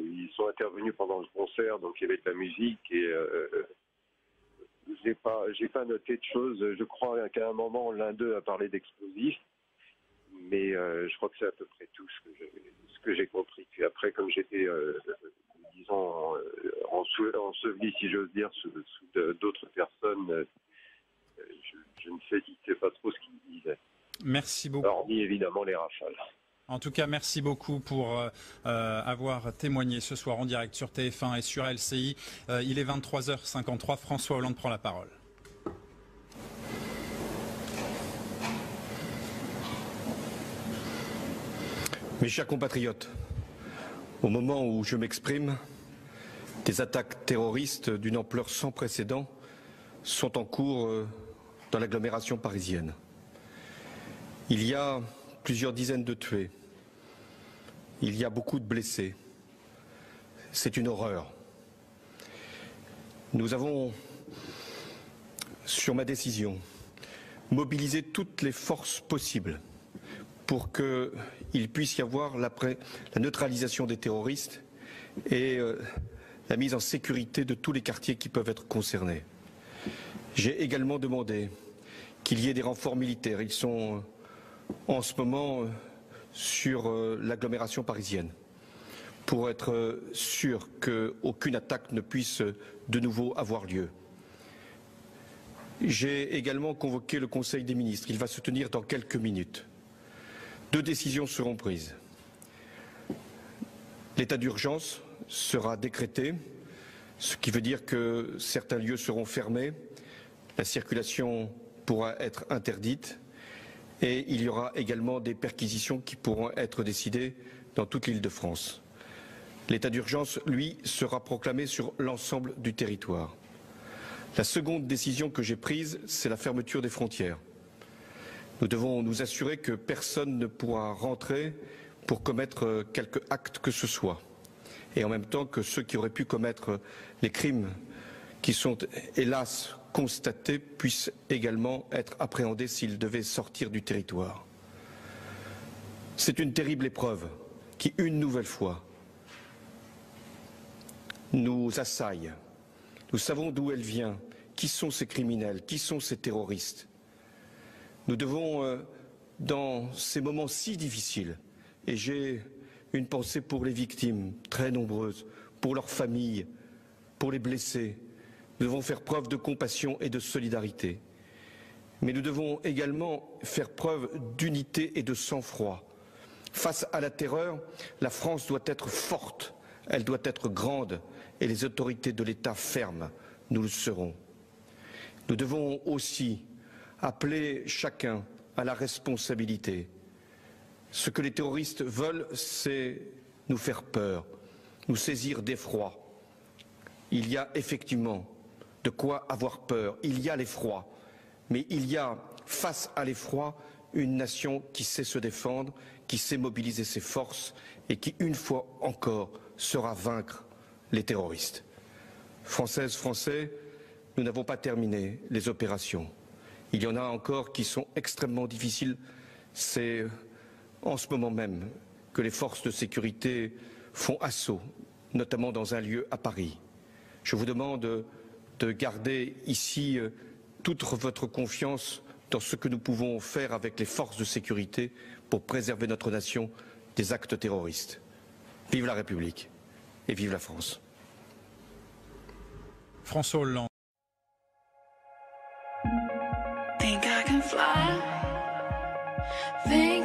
Ils sont intervenus pendant le concert, donc il y avait de la musique et j'ai pas noté de choses. Je crois qu'à un moment l'un d'eux a parlé d'explosifs, mais je crois que c'est à peu près tout ce que j'ai compris. Puis après, comme j'étais disons enseveli, si j'ose dire, sous d'autres personnes, je ne sais pas trop ce qu'ils disaient. Merci beaucoup. Hormis évidemment les rafales. En tout cas, merci beaucoup pour avoir témoigné ce soir en direct sur TF1 et sur LCI. Il est 23h53. François Hollande prend la parole. Mes chers compatriotes, au moment où je m'exprime, des attaques terroristes d'une ampleur sans précédent sont en cours dans l'agglomération parisienne. Il y a plusieurs dizaines de tués. Il y a beaucoup de blessés. C'est une horreur. Nous avons, sur ma décision, mobilisé toutes les forces possibles pour qu'il puisse y avoir la neutralisation des terroristes et la mise en sécurité de tous les quartiers qui peuvent être concernés. J'ai également demandé qu'il y ait des renforts militaires. Ils sont en ce moment sur l'agglomération parisienne pour être sûr qu'aucune attaque ne puisse de nouveau avoir lieu. J'ai également convoqué le Conseil des ministres. Il va se tenir dans quelques minutes. 2 décisions seront prises. L'état d'urgence sera décrété, ce qui veut dire que certains lieux seront fermés, la circulation pourra être interdite et il y aura également des perquisitions qui pourront être décidées dans toute l'Île-de-France. L'état d'urgence, lui, sera proclamé sur l'ensemble du territoire. La seconde décision que j'ai prise, c'est la fermeture des frontières. Nous devons nous assurer que personne ne pourra rentrer pour commettre quelque acte que ce soit. Et en même temps que ceux qui auraient pu commettre les crimes qui sont hélas constatés puissent également être appréhendés s'ils devaient sortir du territoire. C'est une terrible épreuve qui, une nouvelle fois, nous assaille. Nous savons d'où elle vient, qui sont ces criminels, qui sont ces terroristes. Nous devons, dans ces moments si difficiles, et j'ai une pensée pour les victimes, très nombreuses, pour leurs familles, pour les blessés, nous devons faire preuve de compassion et de solidarité. Mais nous devons également faire preuve d'unité et de sang-froid. Face à la terreur, la France doit être forte, elle doit être grande, et les autorités de l'État fermes, nous le serons. Nous devons aussi appeler chacun à la responsabilité. Ce que les terroristes veulent, c'est nous faire peur, nous saisir d'effroi. Il y a effectivement de quoi avoir peur, il y a l'effroi, mais il y a, face à l'effroi, une nation qui sait se défendre, qui sait mobiliser ses forces et qui, une fois encore, saura vaincre les terroristes. Françaises, Français, nous n'avons pas terminé les opérations. Il y en a encore qui sont extrêmement difficiles. C'est en ce moment même que les forces de sécurité font assaut, notamment dans un lieu à Paris. Je vous demande de garder ici toute votre confiance dans ce que nous pouvons faire avec les forces de sécurité pour préserver notre nation des actes terroristes. Vive la République et vive la France. François Hollande. Think I can fly. Think